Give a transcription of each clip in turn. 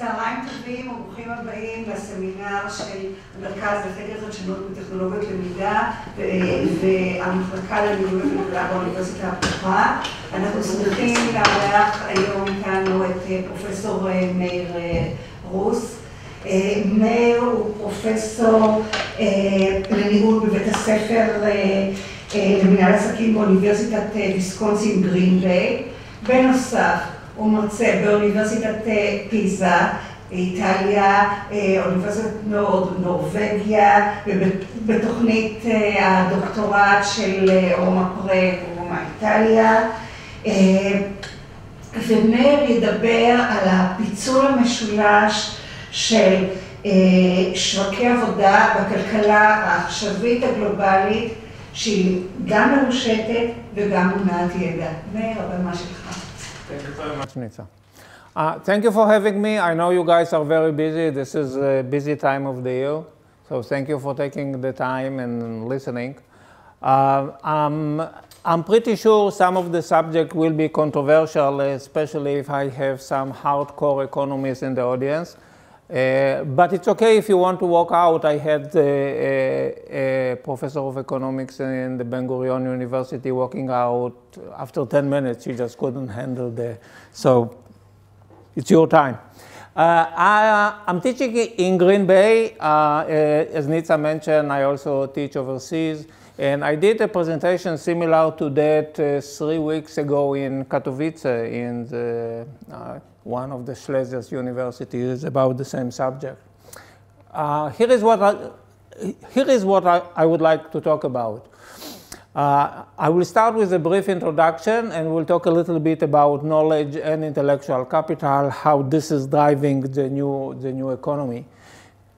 צהריים טובים וברוכים הבאים לסמינר של המרכז לחקר חדשנות בטכנולוגיות למידה והמחלקה למידה וכלכלה באוניברסיטה הפתוחה. אנחנו שמחים לארח היום איתנו את פרופסור מאיר רוס. מאיר הוא פרופסור לניהול בבית הספר למנהל עסקים באוניברסיטת ויסקונסין גרין ביי. בנוסף, הוא מרצה באוניברסיטת פיזה, איטליה, אוניברסיטת נורווגיה, ובתוכנית הדוקטורט של רומא איטליה. ומאיר ידבר על הפיצול המשולש של שווקי עבודה בכלכלה העכשווית הגלובלית, שהיא גם מרושתת וגם מונעת ידע. מאיר, הבמה שלך. Thank you very much, Nitsa. Thank you for having me. I know you guys are very busy. This is a busy time of the year. So thank you for taking the time and listening. I'm pretty sure some of the subject will be controversial, especially if I have some hardcore economists in the audience. But it's okay if you want to walk out. I had a professor of economics in the Ben Gurion University walking out after 10 minutes. She just couldn't handle the, so it's your time. I'm teaching in Green Bay. As Nitsa mentioned, I also teach overseas. And I did a presentation similar to that 3 weeks ago in Katowice, in the, one of the Schlesier's universities about the same subject. Here is what I would like to talk about. I will start with a brief introduction and we'll talk a little bit about knowledge and intellectual capital, how this is driving the new economy.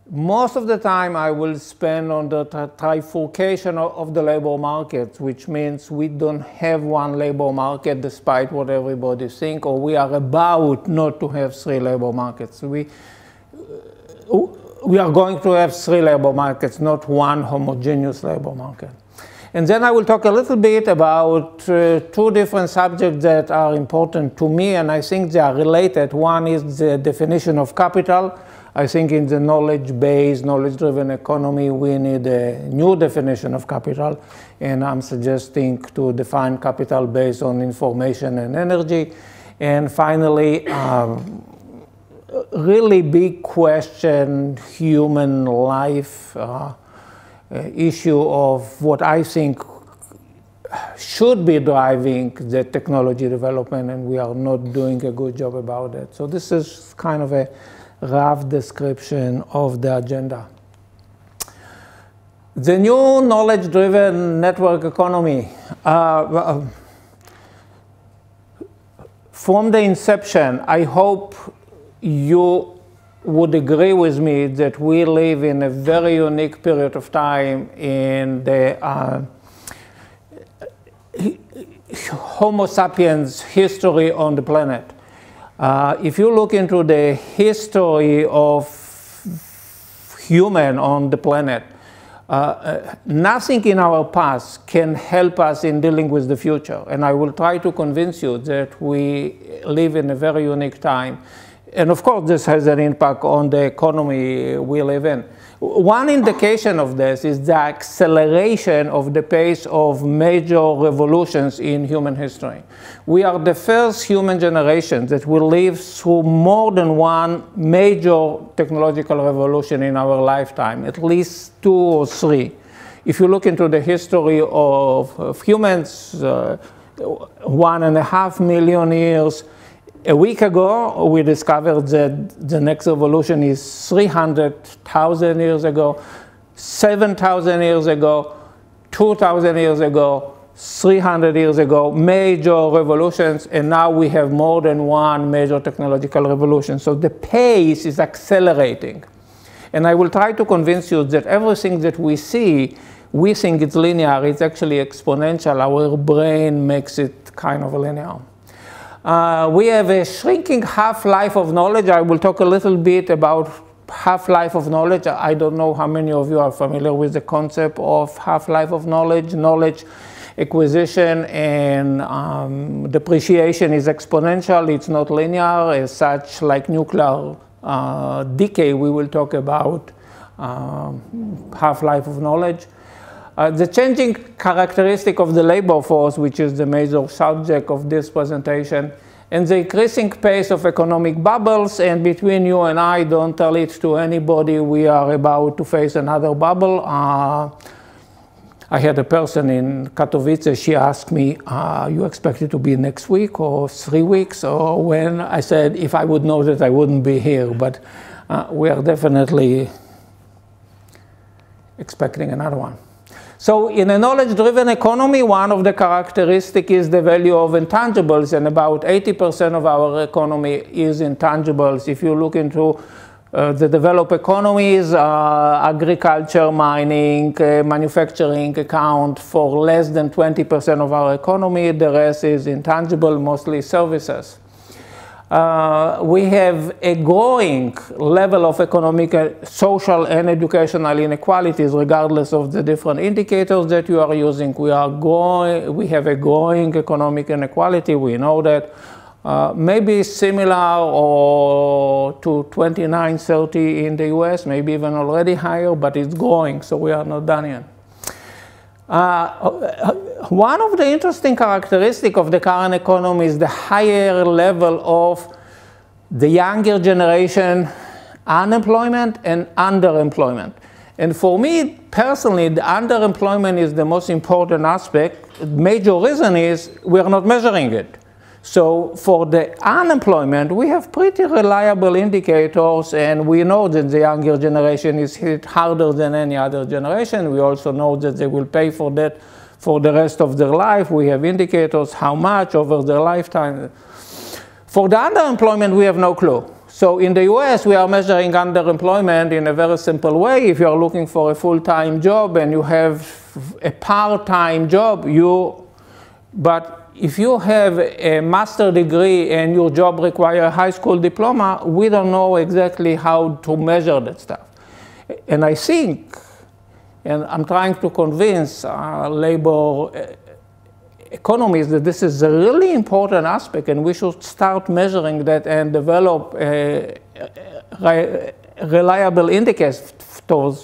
Most of the time I will spend on the trifurcation of the labor market, which means we don't have one labor market despite what everybody thinks, or we are about not to have 3 labor markets. We are going to have 3 labor markets, not one homogeneous labor market. And then I will talk a little bit about 2 different subjects that are important to me, and I think they are related. One is the definition of capital. I think in the knowledge-based, knowledge-driven economy, we need a new definition of capital. And I'm suggesting to define capital based on information and energy. And finally, really big question, human life issue of what I think should be driving the technology development, and we are not doing a good job about it. So this is kind of a rough description of the agenda. The new knowledge-driven network economy. From the inception, I hope you would agree with me that we live in a very unique period of time in the Homo sapiens history on the planet. If you look into the history of human on the planet, nothing in our past can help us in dealing with the future. And I will try to convince you that we live in a very unique time. And of course, this has an impact on the economy we live in. One indication of this is the acceleration of the pace of major revolutions in human history. We are the first human generation that will live through more than one major technological revolution in our lifetime, at least 2 or 3. If you look into the history of humans, 1.5 million years, a week ago, we discovered that the next revolution is 300,000 years ago, 7,000 years ago, 2,000 years ago, 300 years ago, major revolutions, and now we have more than one major technological revolution. So the pace is accelerating. And I will try to convince you that everything that we see, we think it's linear, it's actually exponential. Our brain makes it kind of linear. We have a shrinking half-life of knowledge. I will talk a little bit about half-life of knowledge. I don't know how many of you are familiar with the concept of half-life of knowledge. Knowledge acquisition and depreciation is exponential. It's not linear. As such, like nuclear decay, we will talk about half-life of knowledge. The changing characteristic of the labor force, which is the major subject of this presentation, and the increasing pace of economic bubbles, and between you and I, don't tell it to anybody, we are about to face another bubble. I had a person in Katowice, she asked me, you expect it to be next week or 3 weeks or when? I said, if I would know that, I wouldn't be here, but we are definitely expecting another one. So in a knowledge-driven economy, one of the characteristics is the value of intangibles, and about 80% of our economy is intangibles. If you look into the developed economies, agriculture, mining, manufacturing account for less than 20% of our economy. The rest is intangible, mostly services. We have a growing level of economic, social, and educational inequalities, regardless of the different indicators that you are using. We have a growing economic inequality. We know that. Maybe similar or to 29-30 in the US, maybe even already higher, but it's growing, so we are not done yet. One of the interesting characteristics of the current economy is the higher level of the younger generation unemployment and underemployment. And for me, personally, the underemployment is the most important aspect. The major reason is we are not measuring it. So for the unemployment, we have pretty reliable indicators, and we know that the younger generation is hit harder than any other generation. We also know that they will pay for that for the rest of their life. We have indicators how much over their lifetime. For the underemployment, we have no clue. So in the US, we are measuring underemployment in a very simple way. If you are looking for a full-time job and you have a part-time job, but if you have a master's degree and your job requires a high school diploma, we don't know exactly how to measure that stuff. And I think, and I'm trying to convince labor economists that this is a really important aspect, and we should start measuring that and develop reliable indicators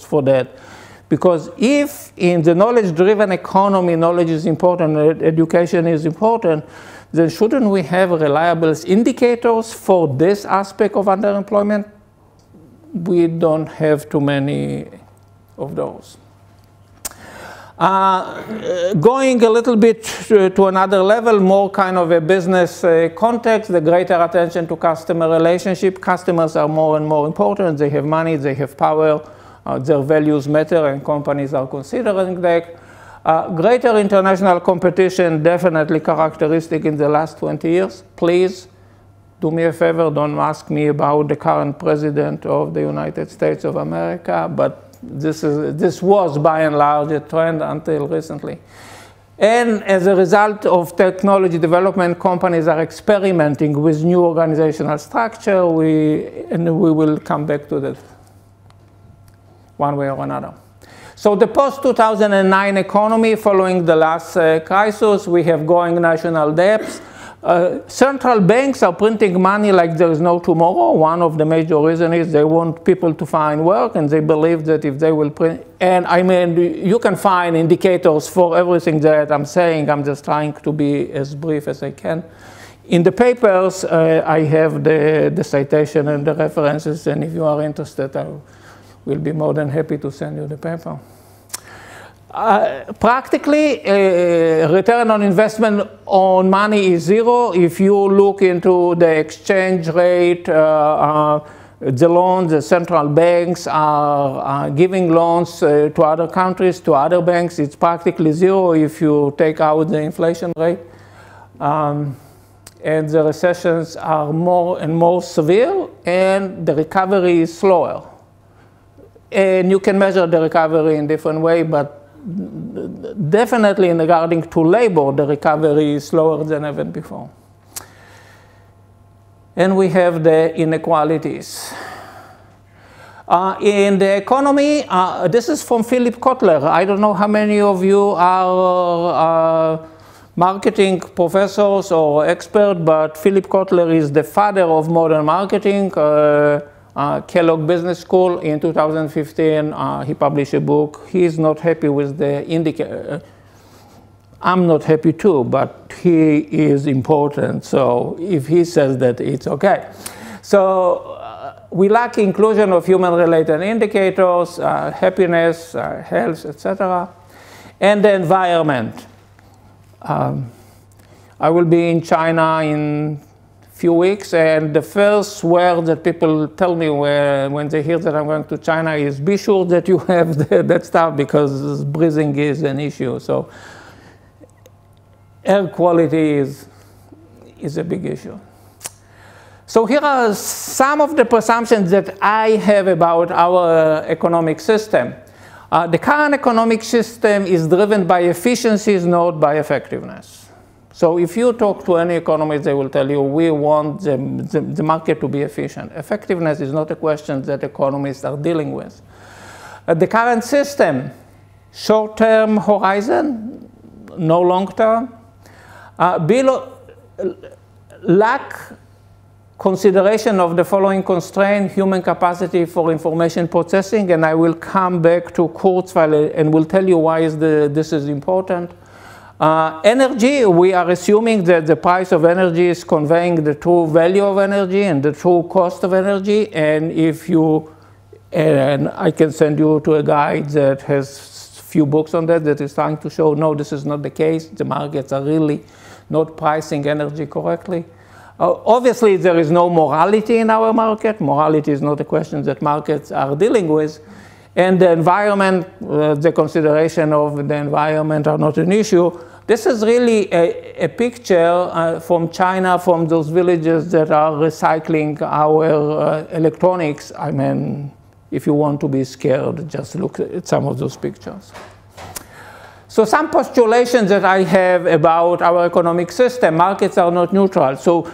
for that. Because if in the knowledge-driven economy, knowledge is important, education is important, then shouldn't we have reliable indicators for this aspect of underemployment? We don't have too many of those. Going a little bit to another level, more kind of a business context, the greater attention to customer relationship. Customers are more and more important. They have money, they have power. Their values matter, and companies are considering that. Greater international competition, definitely characteristic in the last 20 years. Please do me a favor, don't ask me about the current president of the United States of America, but this was by and large a trend until recently. And as a result of technology development, companies are experimenting with new organizational structure, and we will come back to that one way or another. So the post-2009 economy, following the last crisis, we have growing national debts. Central banks are printing money like there is no tomorrow. One of the major reasons is they want people to find work, and they believe that if they will print, and I mean, you can find indicators for everything that I'm saying. I'm just trying to be as brief as I can. In the papers, I have the citation and the references, and if you are interested, I will be more than happy to send you the paper. Practically, return on investment on money is zero. If you look into the exchange rate, the loans, the central banks are giving loans to other countries, to other banks. It's practically zero if you take out the inflation rate. And the recessions are more and more severe, and the recovery is slower. And you can measure the recovery in different ways, but definitely in regarding to labor, the recovery is slower than ever before. And we have the inequalities. In the economy, this is from Philip Kotler. I don't know how many of you are marketing professors or experts, but Philip Kotler is the father of modern marketing. Kellogg Business School. In 2015, he published a book. He's not happy with the indicator. I'm not happy too, but he is important. So if he says that, it's okay. So we lack inclusion of human-related indicators, happiness, health, etc. And the environment. I will be in China in a few weeks, and the first word that people tell me when they hear that I'm going to China is, be sure that you have that stuff, because breathing is an issue. So air quality is a big issue. So here are some of the presumptions that I have about our economic system. The current economic system is driven by efficiencies, not by effectiveness. So if you talk to any economist, they will tell you, we want the market to be efficient. Effectiveness is not a question that economists are dealing with. The current system, short-term horizon, no long-term, lack consideration of the following constraint: human capacity for information processing, and I will come back to Kurzweil and will tell you why this is important. Energy, we are assuming that the price of energy is conveying the true value of energy and the true cost of energy, and and I can send you to a guide that has a few books on that is trying to show, no, this is not the case. The markets are really not pricing energy correctly. Obviously, there is no morality in our market. Morality is not a question that markets are dealing with. And the environment, the consideration of the environment are not an issue. This is really a picture from China, from those villages that are recycling our electronics. I mean, if you want to be scared, just look at some of those pictures. So some postulations that I have about our economic system: markets are not neutral. So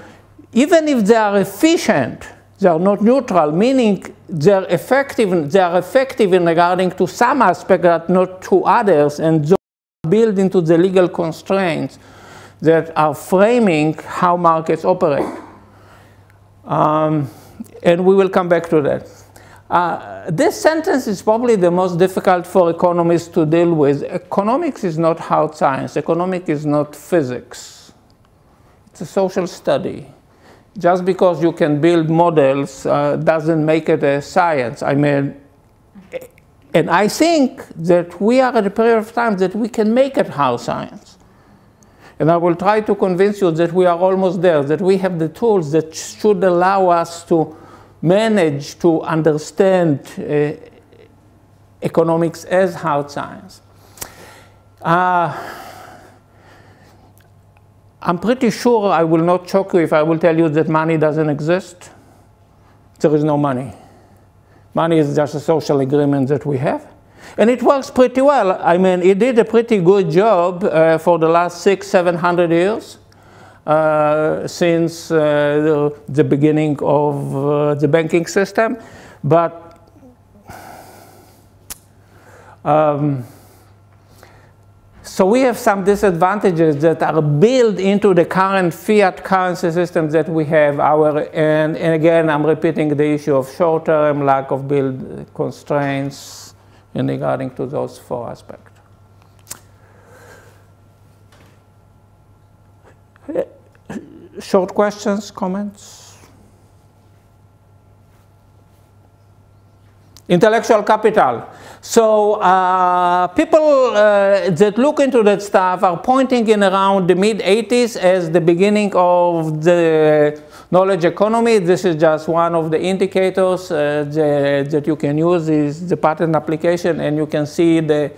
even if they are efficient, they are not neutral, meaning they are effective in regarding to some aspect, but not to others, and those are built into the legal constraints that are framing how markets operate. And we will come back to that. This sentence is probably the most difficult for economists to deal with. Economics is not hard science. Economics is not physics. It's a social study. Just because you can build models doesn't make it a science. I mean, and I think that we are at a period of time that we can make it hard science. And I will try to convince you that we are almost there, that we have the tools that should allow us to manage to understand economics as hard science. I'm pretty sure I will not shock you if I will tell you that money doesn't exist. There is no money. Money is just a social agreement that we have. And it works pretty well. I mean, it did a pretty good job for the last 600-700 years since the beginning of the banking system. But so we have some disadvantages that are built into the current fiat currency system that we have. And again, I'm repeating the issue of short-term, lack of build constraints in regarding to those four aspects. Short questions, comments? Intellectual capital. So people that look into that stuff are pointing in around the mid-80s as the beginning of the knowledge economy. This is just one of the indicators that you can use, is the patent application, and you can see the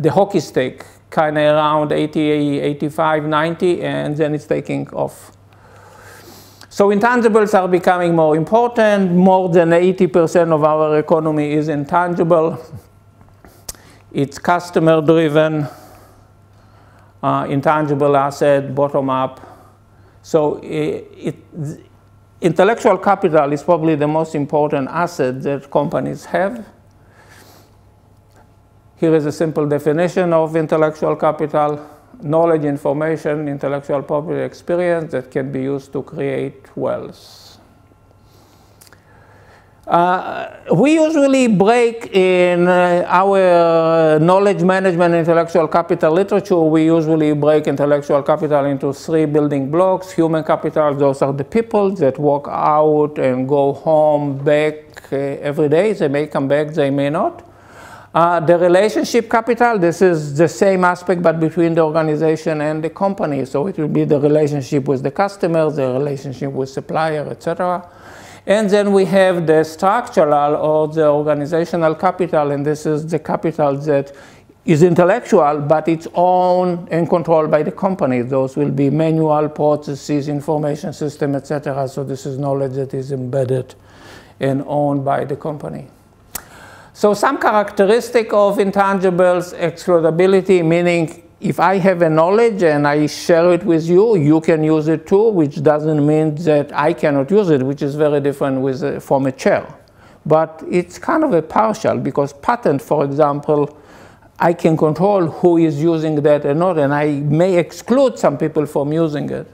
hockey stick kind of around 80, 85, 90, and then it's taking off. So intangibles are becoming more important. More than 80% of our economy is intangible. It's customer-driven, intangible asset, bottom-up. So intellectual capital is probably the most important asset that companies have. Here is a simple definition of intellectual capital: knowledge, information, intellectual property, experience that can be used to create wealth. We usually break in our knowledge management intellectual capital literature, we usually break intellectual capital into 3 building blocks. Human capital, those are the people that walk out and go home, back every day. They may come back, they may not. The relationship capital, this is the same aspect but between the organization and the company. So it will be the relationship with the customer, the relationship with supplier, etc. And then we have the structural or the organizational capital, and this is the capital that is intellectual, but it's owned and controlled by the company. Those will be manual processes, information system, etc. So this is knowledge that is embedded and owned by the company. So some characteristic of intangibles: excludability, meaning if I have a knowledge and I share it with you, you can use it too, which doesn't mean that I cannot use it, which is very different with, from a chair. But it's kind of a partial, because patent, for example, I can control who is using that or not, and I may exclude some people from using it.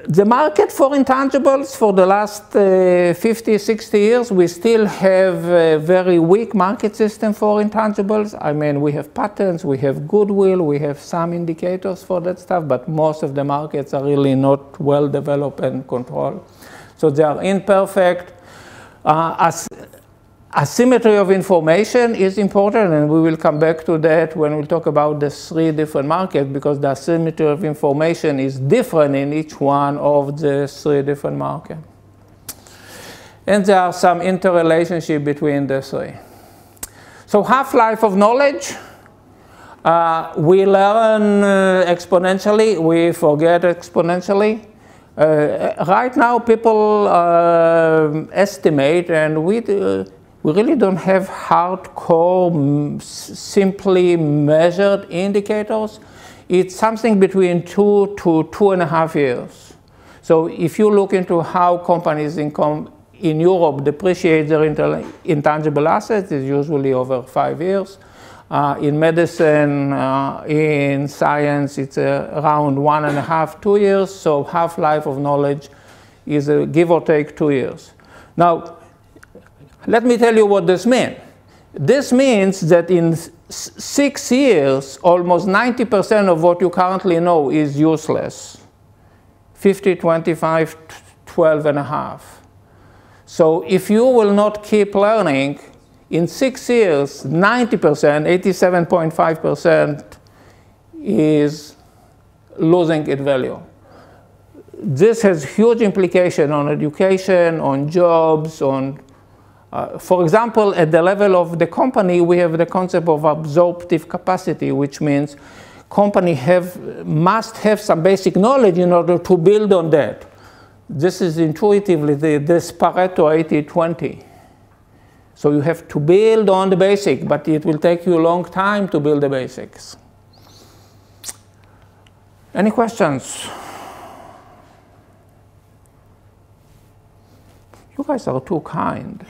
The market for intangibles for the last 50, 60 years, we still have a very weak market system for intangibles. I mean, we have patents, we have goodwill, we have some indicators for that stuff, but most of the markets are really not well developed and controlled. So they are imperfect. Asymmetry of information is important, and we will come back to that when we talk about the 3 different markets, because the asymmetry of information is different in each one of the 3 different markets. And there are some interrelationship between the 3. So half-life of knowledge. We learn exponentially, we forget exponentially. Right now, people estimate, and we really don't have hardcore, simply measured indicators. It's something between 2 to 2.5 years. So if you look into how companies in Europe depreciate their intangible assets, it's usually over 5 years. In medicine, in science, it's around 1.5, 2 years. So half-life of knowledge is give or take 2 years. Now, let me tell you what this means. This means that in 6 years, almost 90% of what you currently know is useless. 50, 25, 12.5. So if you will not keep learning, in 6 years, 90%, 87.5% is losing its value. This has huge implication on education, on jobs, on for example, at the level of the company, we have the concept of absorptive capacity, which means company must have some basic knowledge in order to build on that. This is intuitively this Pareto 80-20. So you have to build on the basic, but it will take you a long time to build the basics. Any questions? You guys are too kind.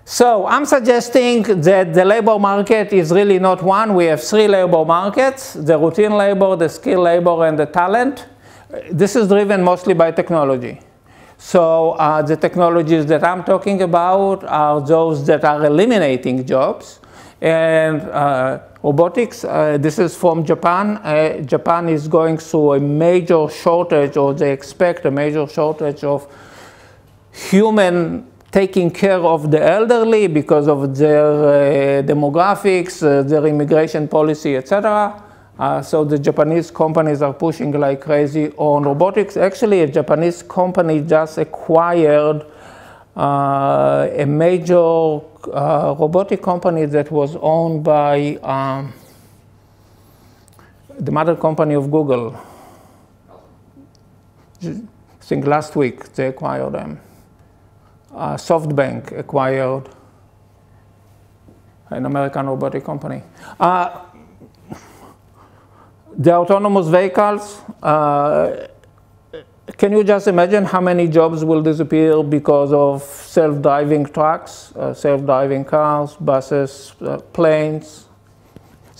So I'm suggesting that the labor market is really not one. We have 3 labor markets: the routine labor, the skilled labor, and the talent. This is driven mostly by technology. So the technologies that I'm talking about are those that are eliminating jobs. And robotics, this is from Japan. Japan is going through a major shortage, or they expect a major shortage of human taking care of the elderly because of their demographics, their immigration policy, etc. So the Japanese companies are pushing like crazy on robotics. Actually, a Japanese company just acquired a major robotic company that was owned by the mother company of Google. I think last week they acquired them. SoftBank acquired an American robotic company. The autonomous vehicles, can you just imagine how many jobs will disappear because of self-driving trucks, self-driving cars, buses, planes?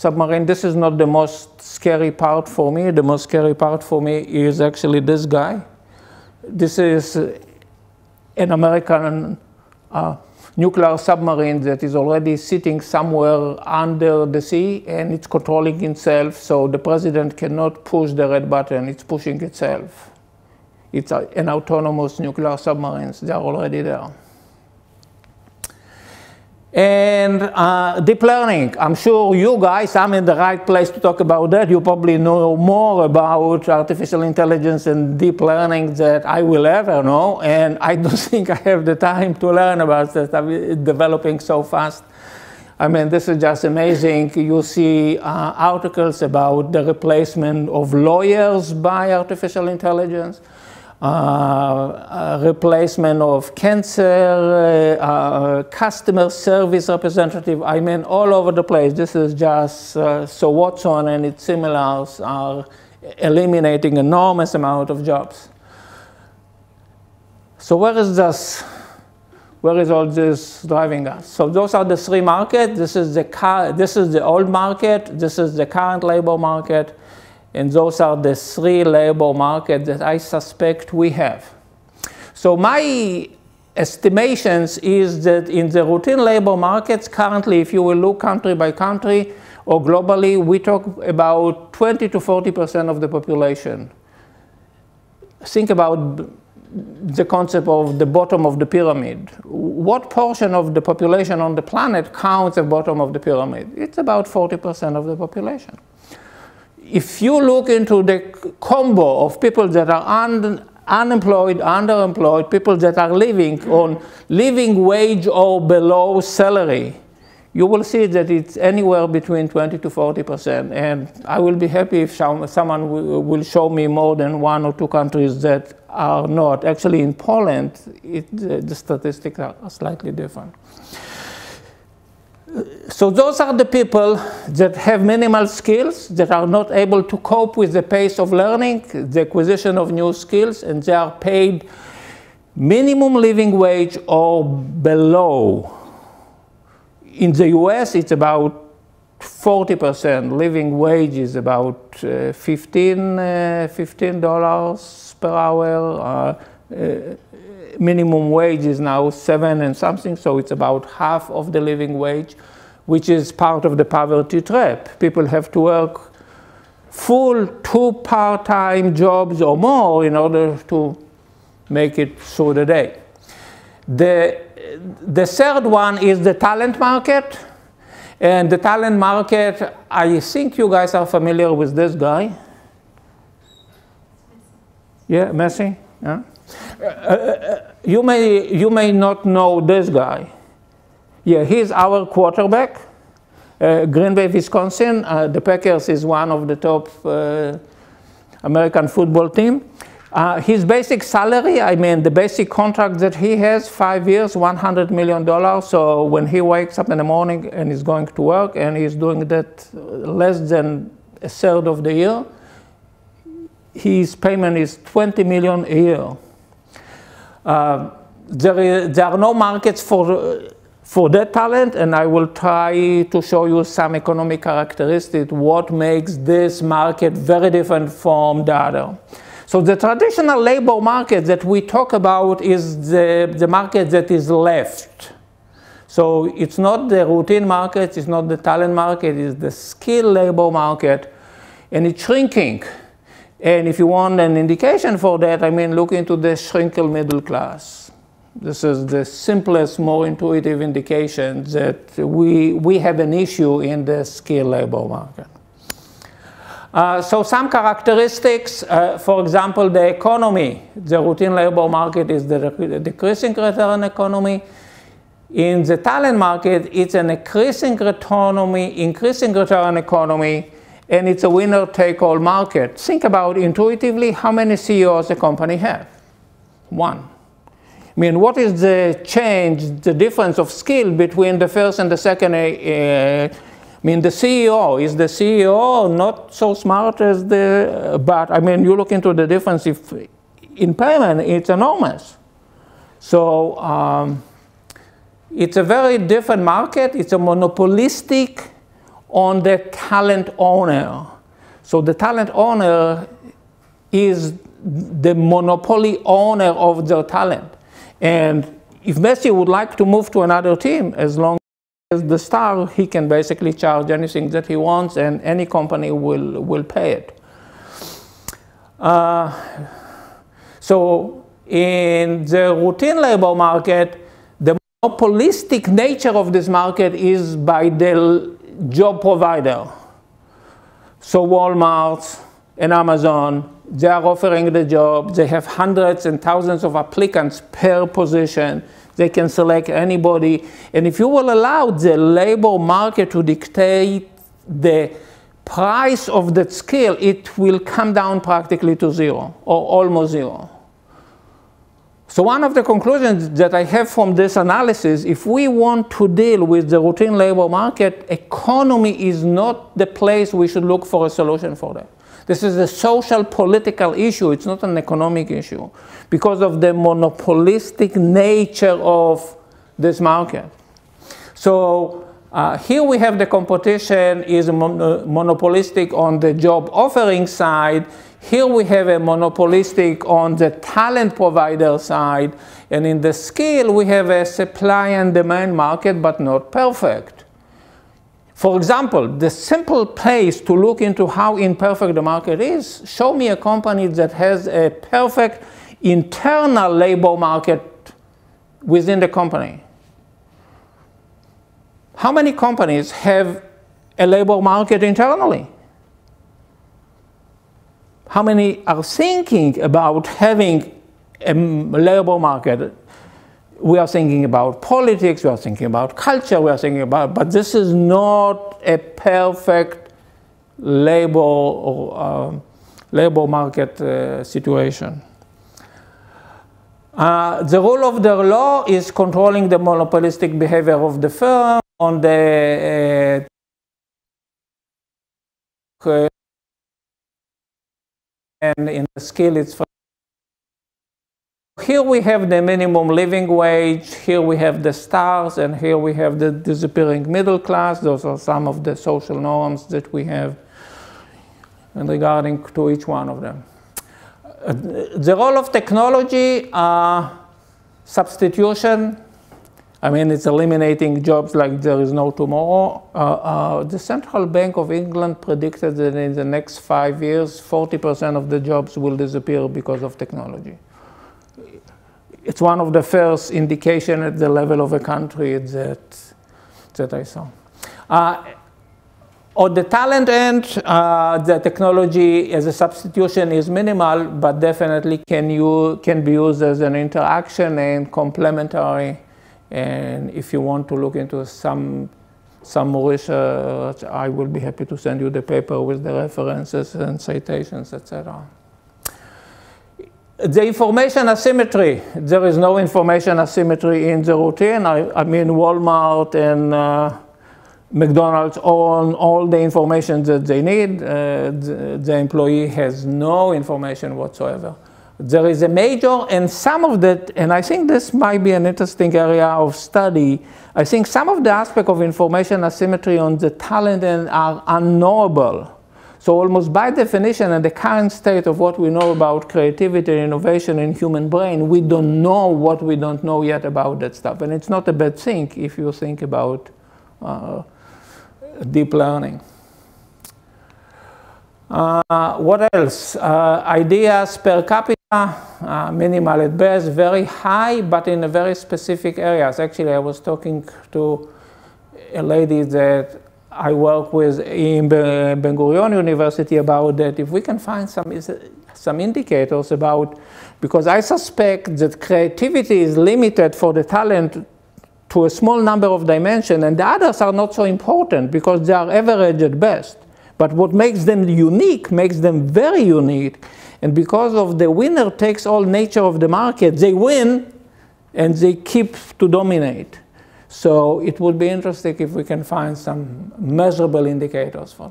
submarine. This is not the most scary part for me. The most scary part for me is actually this guy. This is an American nuclear submarine that is already sitting somewhere under the sea, and it's controlling itself, so the president cannot push the red button. It's pushing itself. It's an autonomous nuclear submarines. They are already there. And deep learning. I'm sure you guys, I'm in the right place to talk about that. You probably know more about artificial intelligence and deep learning than I will ever know. And I don't think I have the time to learn about that. I'm developing so fast. I mean, this is just amazing. You see articles about the replacement of lawyers by artificial intelligence. Replacement of cancer, customer service representative, I mean, all over the place. This is just, so Watson and its similars are eliminating enormous amount of jobs. So where is this? Where is all this driving us? So those are the three markets. This is the old market. This is the current labor market. And those are the three labor markets that I suspect we have. So my estimations is that in the routine labor markets, currently, if you will look country by country or globally, we talk about 20 to 40% of the population. Think about the concept of the bottom of the pyramid. What portion of the population on the planet counts at the bottom of the pyramid? It's about 40% of the population. If you look into the combo of people that are unemployed, underemployed, people that are living on living wage or below salary, you will see that it's anywhere between 20 to 40%. And I will be happy if someone will show me more than one or two countries that are not. Actually, in Poland, the statistics are slightly different. So those are the people that have minimal skills, that are not able to cope with the pace of learning, the acquisition of new skills, and they are paid minimum living wage or below. In the US, it's about 40%. Living wage is about $15 per hour. Minimum wage is now 7 and something, so it's about half of the living wage, which is part of the poverty trap. People have to work full 2 part-time jobs or more in order to make it through the day. The third one is the talent market. And the talent market, I think you guys are familiar with this guy. Yeah, Messi? Yeah. You may not know this guy. Yeah, he's our quarterback, Green Bay, Wisconsin. The Packers is one of the top American football team. His basic salary, I mean, the basic contract that he has, 5 years, $100 million. So when he wakes up in the morning and is going to work and he's doing that less than a third of the year, his payment is $20 million a year. There are no markets for that talent, and I will try to show you some economic characteristics, what makes this market very different from the other. So the traditional labor market that we talk about is the market that is left. So it's not the routine market, it's not the talent market, it's the skilled labor market, and it's shrinking. And if you want an indication for that, I mean, look into the shrinking middle class. This is the simplest, more intuitive indication that we have an issue in the skilled labor market. So some characteristics, for example, the economy. The routine labor market is the decreasing return economy. In the talent market, it's an increasing return economy, and it's a winner-take-all market. Think about intuitively how many CEOs a company has. One. I mean, what is the change, the difference of skill between the first and the second? I mean, the CEO, is the CEO not so smart as but I mean, you look into the difference in payment, it's enormous. So it's a very different market. It's a monopolistic on the talent owner. So the talent owner is the monopoly owner of their talent. And if Messi would like to move to another team, as long as the star, he can basically charge anything that he wants, and any company will pay it. So in the routine labor market, the monopolistic nature of this market is by the job provider. So Walmart and Amazon, they are offering the job. They have hundreds and thousands of applicants per position. They can select anybody. And if you will allow the labor market to dictate the price of that skill, it will come down practically to zero, or almost zero. So one of the conclusions that I have from this analysis, if we want to deal with the routine labor market, economy is not the place we should look for a solution for that. This is a social political issue. It's not an economic issue because of the monopolistic nature of this market. So here we have the competition is monopolistic on the job offering side. Here we have a monopolistic on the talent provider side. And in the skill, we have a supply and demand market, but not perfect. For example, the simple place to look into how imperfect the market is, show me a company that has a perfect internal labor market within the company. How many companies have a labor market internally? How many are thinking about having a labor market? We are thinking about politics, we are thinking about culture, we are thinking about, but this is not a perfect labor or labor market situation. The rule of the law is controlling the monopolistic behavior of the firm on the and in the skill it's here we have the minimum living wage, here we have the stars, and here we have the disappearing middle class. Those are some of the social norms that we have and regarding to each one of them. The role of technology, substitution. I mean, it's eliminating jobs like there is no tomorrow. The Central Bank of England predicted that in the next 5 years, 40% of the jobs will disappear because of technology. It's one of the first indications at the level of a country that I saw. On the talent end, the technology as a substitution is minimal, but definitely can be used as an interaction and complementary. And if you want to look into some more research, I will be happy to send you the paper with the references and citations, etc. The information asymmetry. There is no information asymmetry in the routine. I mean, Walmart and McDonald's own all the information that they need. The employee has no information whatsoever. There is a major, and some of that, and I think this might be an interesting area of study. I think some of the aspects of information asymmetry on the talent end are unknowable. So almost by definition, in the current state of what we know about creativity and innovation in human brain, we don't know what we don't know yet about that stuff. And it's not a bad thing if you think about deep learning. What else? Ideas per capita, minimal at best, very high, but in a very specific areas. Actually, I was talking to a lady that I work with in Ben-Gurion University about that. If we can find some indicators about, because I suspect that creativity is limited for the talent to a small number of dimensions, and the others are not so important because they are average at best. But what makes them unique makes them very unique. And because of the winner takes all nature of the market, they win and they keep to dominate. So it would be interesting if we can find some measurable indicators for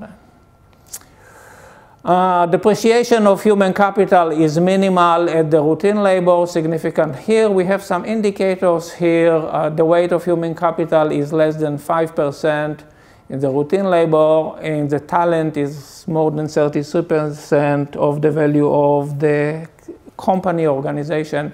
that. Depreciation of human capital is minimal at the routine labor, significant here. We have some indicators here. The weight of human capital is less than 5%. In the routine labor, in the talent is more than 33% of the value of the company organization,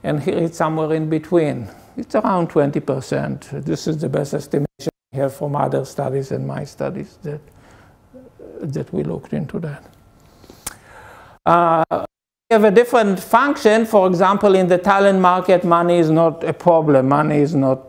and here it's somewhere in between. It's around 20%. This is the best estimation we have from other studies and my studies that we looked into that. We have a different function. For example, in the talent market, money is not a problem. Money is not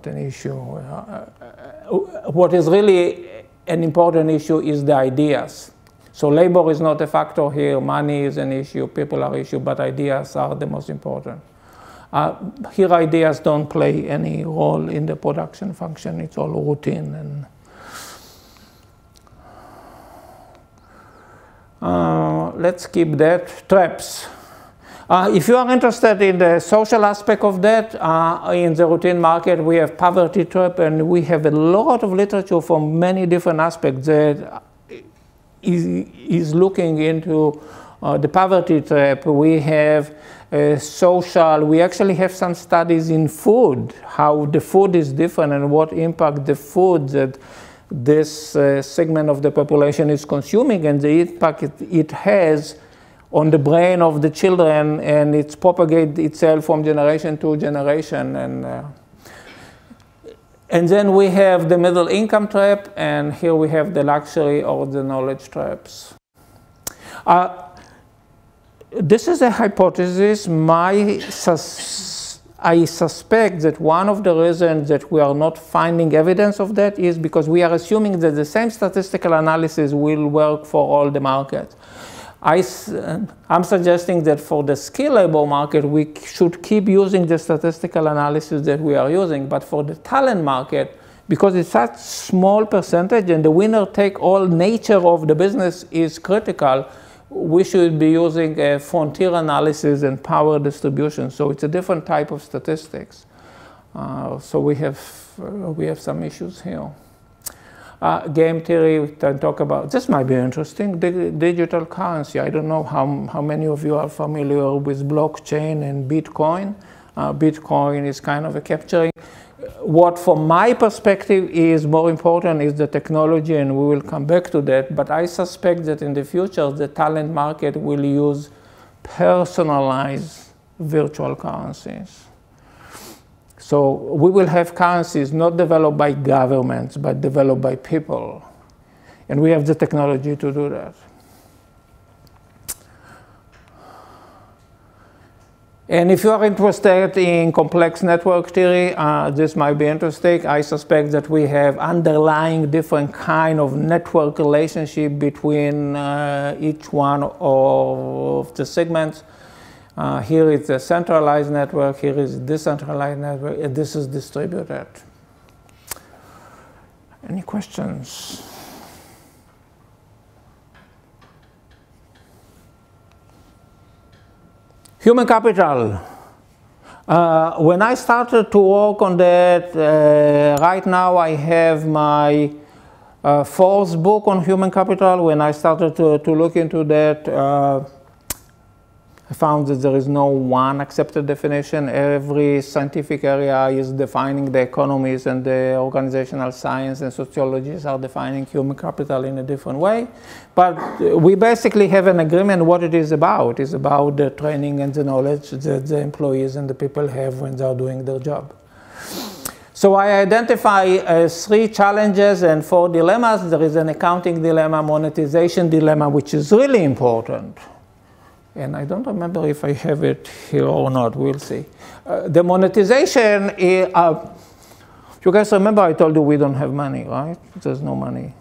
an issue. What is really an important issue is the ideas. So labor is not a factor here. Money is an issue. People are an issue, but ideas are the most important. Here, ideas don't play any role in the production function. It's all routine. And let's keep that. Traps. If you are interested in the social aspect of that, in the routine market, we have poverty trap, and we have a lot of literature from many different aspects that is looking into the poverty trap. We have social, we actually have some studies in food, how the food is different and what impact the food that this segment of the population is consuming and the impact it has on the brain of the children, and it's propagated itself from generation to generation. And then we have the middle income trap, and here we have the luxury or the knowledge traps. This is a hypothesis. I suspect that one of the reasons that we are not finding evidence of that is because we are assuming that the same statistical analysis will work for all the markets. I'm suggesting that for the skilled labor market, we should keep using the statistical analysis that we are using. But for the talent market, because it's such small percentage and the winner take all nature of the business is critical, we should be using a frontier analysis and power distribution. So it's a different type of statistics. So we have some issues here. Game theory, we can talk about, this might be interesting, digital currency. I don't know how many of you are familiar with blockchain and Bitcoin. Bitcoin is kind of a capturing. What from my perspective is more important is the technology, and we will come back to that, but I suspect that in the future the talent market will use personalized virtual currencies. So we will have currencies not developed by governments, but developed by people. And we have the technology to do that. And if you are interested in complex network theory, this might be interesting. I suspect that we have underlying different kind of network relationship between each one of the segments. Here is a centralized network, here is a decentralized network, and this is distributed. Any questions? Human capital. When I started to work on that, right now I have my fourth book on human capital. When I started to look into that, I found that there is no one accepted definition. Every scientific area is defining the economies, and the organizational science and sociologists are defining human capital in a different way. But we basically have an agreement what it is about. It's about the training and the knowledge that the employees and the people have when they are doing their job. So I identify 3 challenges and 4 dilemmas. There is an accounting dilemma, monetization dilemma, which is really important. And I don't remember if I have it here or not. We'll see. The monetization, you guys remember I told you we don't have money, right? There's no money.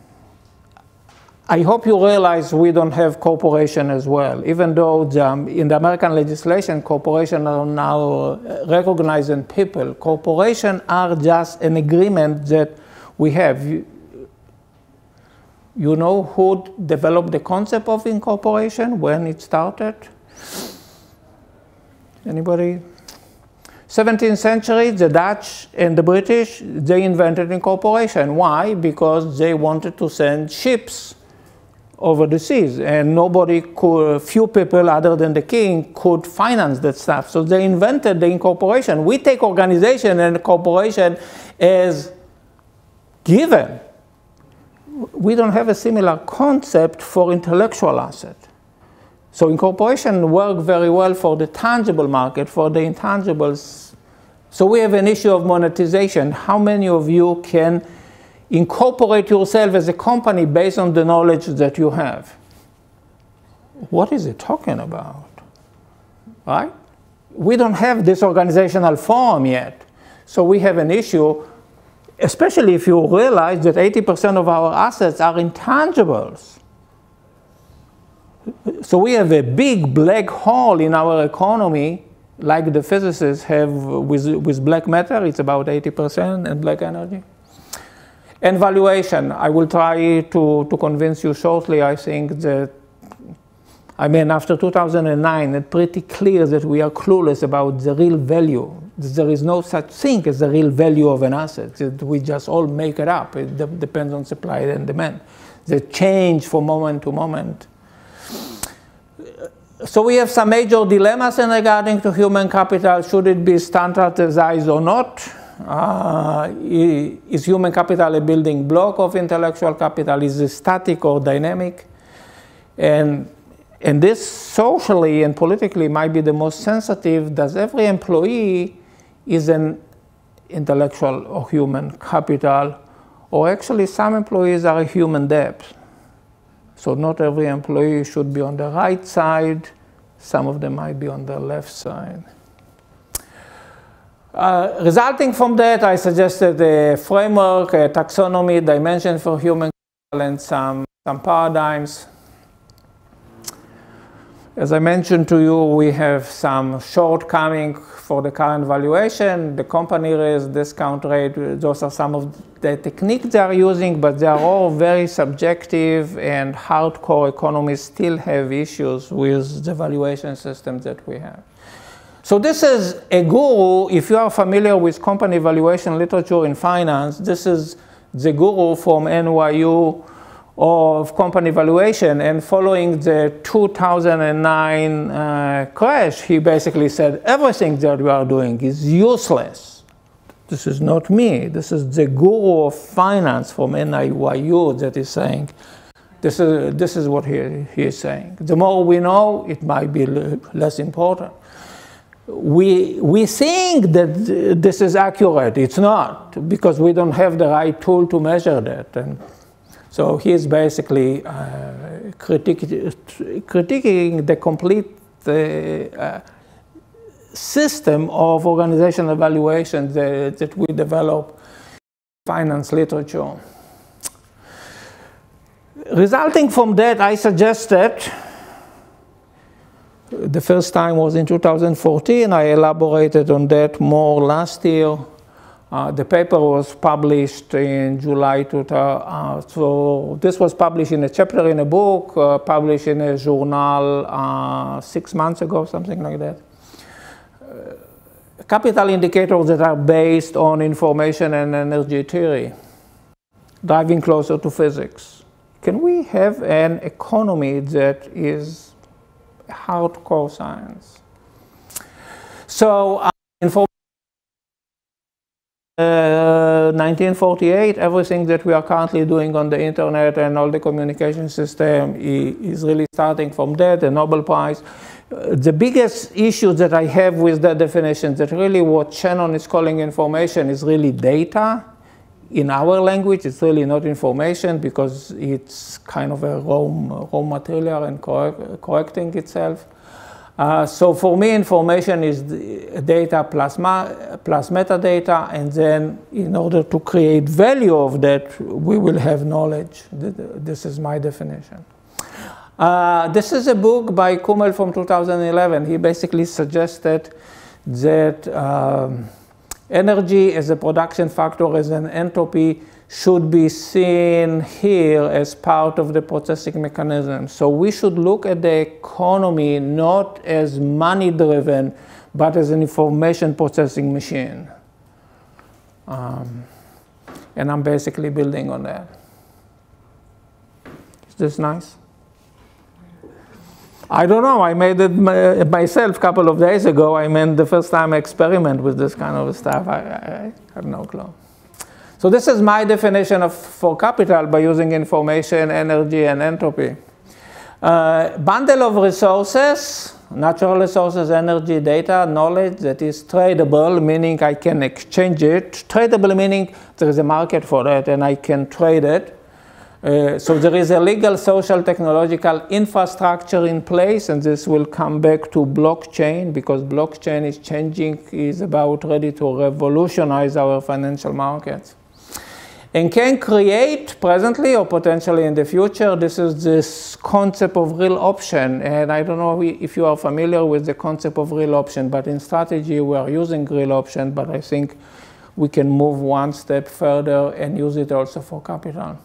I hope you realize we don't have corporation as well. Even though in the American legislation, corporations are now recognizing people. Corporations are just an agreement that we have. You know who developed the concept of incorporation, when it started? Anybody? 17th century, the Dutch and the British, they invented incorporation. Why? Because they wanted to send ships over the seas, and nobody could, few people other than the king could finance that stuff. So they invented the incorporation. We take organization and corporation as given we don't have a similar concept for intellectual asset. So incorporation works very well for the tangible market, for the intangibles. So we have an issue of monetization. How many of you can incorporate yourself as a company based on the knowledge that you have? What is it talking about? Right? We don't have this organizational form yet. So we have an issue, especially if you realize that 80% of our assets are intangibles. So we have a big black hole in our economy, like the physicists have with black matter. It's about 80% and black energy. And valuation, I will try to convince you shortly. I think that, after 2009, it's pretty clear that we are clueless about the real value. There is no such thing as the real value of an asset. We just all make it up. It depends on supply and demand. They change from moment to moment. So we have some major dilemmas in regarding to human capital. Should it be standardized or not? Is human capital a building block of intellectual capital? Is it static or dynamic? And this socially and politically might be the most sensitive. Does every employee is an intellectual or human capital? Or actually some employees are a human debt. So not every employee should be on the right side. Some of them might be on the left side. Resulting from that, I suggested a framework, a taxonomy, dimension for human capital, and some paradigms. As I mentioned to you, we have some shortcoming for the current valuation. The company risk, discount rate, those are some of the techniques they are using, but they are all very subjective, and hardcore economists still have issues with the valuation system that we have. So this is a guru. If you are familiar with company valuation literature in finance, this is the guru from NYU of company valuation, and following the 2009 crash, he basically said everything that we are doing is useless. This is not me. This is the guru of finance from NYU that is saying, this is what he is saying. The more we know, it might be less important. We think that this is accurate. It's not, because we don't have the right tool to measure that. And so he is basically critiquing the complete system of organizational evaluation that we develop in finance literature. Resulting from that, I suggested, the first time was in 2014. I elaborated on that more last year. The paper was published in July 2000. So this was published in a chapter in a book, published in a journal 6 months ago, something like that. Capital indicators that are based on information and energy theory, driving closer to physics. Can we have an economy that is hardcore science? So in 1948, everything that we are currently doing on the internet and all the communication system is really starting from that, the Nobel Prize. The biggest issue that I have with that definition, that really what Shannon is calling information is really data. In our language, it's really not information, because it's kind of a raw material and correcting itself. So for me, information is data plus metadata, and then in order to create value of that, we will have knowledge. This is my definition. This is a book by Kummel from 2011. He basically suggested that energy as a production factor, as an entropy, should be seen here as part of the processing mechanism. So we should look at the economy not as money-driven, but as an information processing machine. And I'm basically building on that. Is this nice? I don't know. I made it myself a couple of days ago. I meant the first time I experiment with this kind of stuff. I have no clue. So this is my definition for capital by using information, energy, and entropy. Bundle of resources, natural resources, energy, data, knowledge that is tradable, meaning I can exchange it. Tradable meaning there is a market for that and I can trade it. So there is a legal, social, technological infrastructure in place, and this will come back to blockchain, because blockchain is changing, is about ready to revolutionize our financial markets. And can create presently or potentially in the future, this is this concept of real option. And I don't know if you are familiar with the concept of real option, but in strategy we are using real option, but I think we can move one step further and use it also for capital.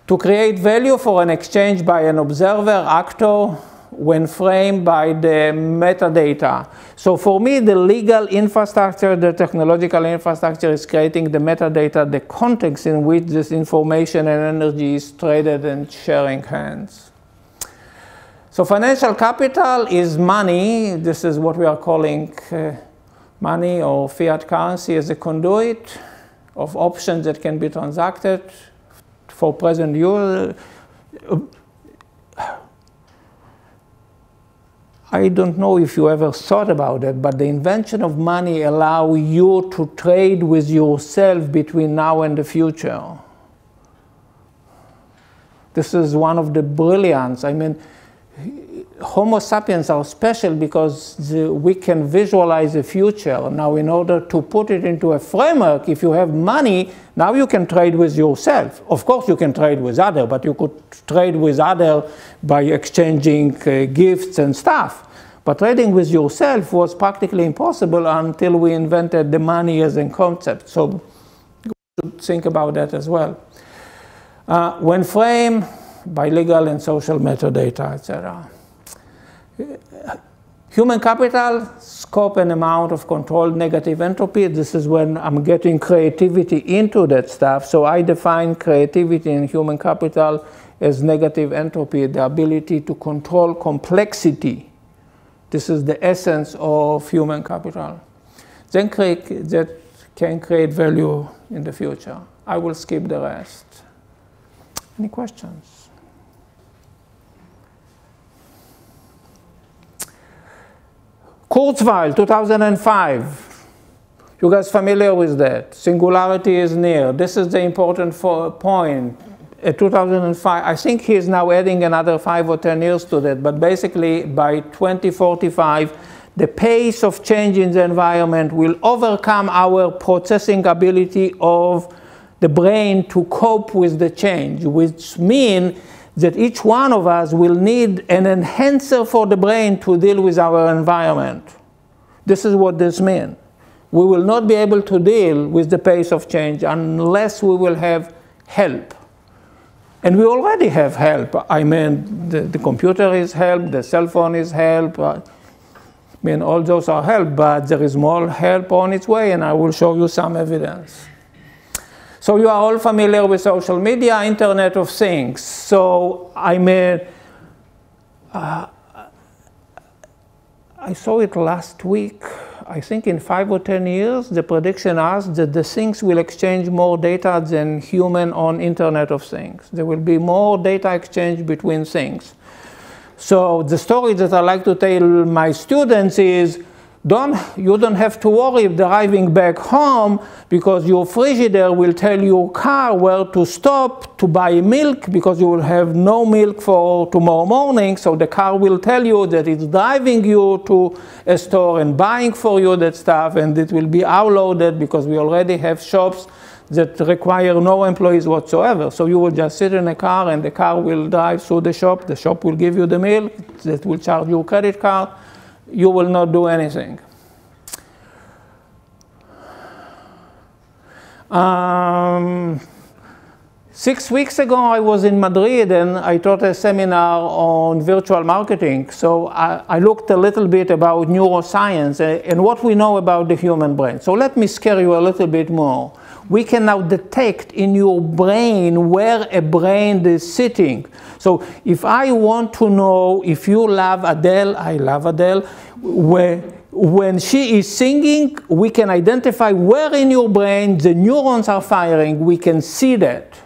To create value for an exchange by an observer, actor, when framed by the metadata. So for me, the legal infrastructure, the technological infrastructure is creating the metadata, the context in which this information and energy is traded and sharing hands. So financial capital is money. This is what we are calling money or fiat currency as a conduit of options that can be transacted for present use. I don't know if you ever thought about it, but the invention of money allows you to trade with yourself between now and the future. This is one of the brilliance. I mean, Homo sapiens are special because we can visualize the future. Now, in order to put it into a framework, if you have money, now you can trade with yourself. Of course, you can trade with others, but you could trade with others by exchanging gifts and stuff. But trading with yourself was practically impossible until we invented the money as a concept. So you should think about that as well. When framed by legal and social metadata, etc. Human capital, scope and amount of controlled negative entropy. This is when I'm getting creativity into that stuff. So I define creativity in human capital as negative entropy, the ability to control complexity. This is the essence of human capital. Then that can create value in the future. I will skip the rest. Any questions? Kurzweil, 2005. You guys familiar with that? Singularity is near. This is the important point. 2005, I think he is now adding another 5 or 10 years to that, but basically by 2045, the pace of change in the environment will overcome our processing ability of the brain to cope with the change, which means that each one of us will need an enhancer for the brain to deal with our environment. This is what this means. We will not be able to deal with the pace of change unless we will have help. And we already have help. I mean, the computer is help, the cell phone is help. I mean, all those are help, but there is more help on its way, and I will show you some evidence. So you are all familiar with social media, Internet of Things. So I mean, I saw it last week. I think in 5 or 10 years, the prediction is that the things will exchange more data than human on Internet of Things. There will be more data exchange between things. So the story that I like to tell my students is, you don't have to worry driving back home, because your Frigidaire will tell your car where to stop to buy milk, because you will have no milk for tomorrow morning. So the car will tell you that it's driving you to a store and buying for you that stuff, and it will be outloaded because we already have shops that require no employees whatsoever. So you will just sit in a car and the car will drive through the shop will give you the milk, that will charge your credit card. You will not do anything. 6 weeks ago, I was in Madrid and I taught a seminar on virtual marketing. So I looked a little bit about neuroscience and what we know about the human brain. So let me scare you a little bit more. We can now detect in your brain where a brain is sitting. So if I want to know if you love Adele, I love Adele, when she is singing, we can identify where in your brain the neurons are firing. We can see that.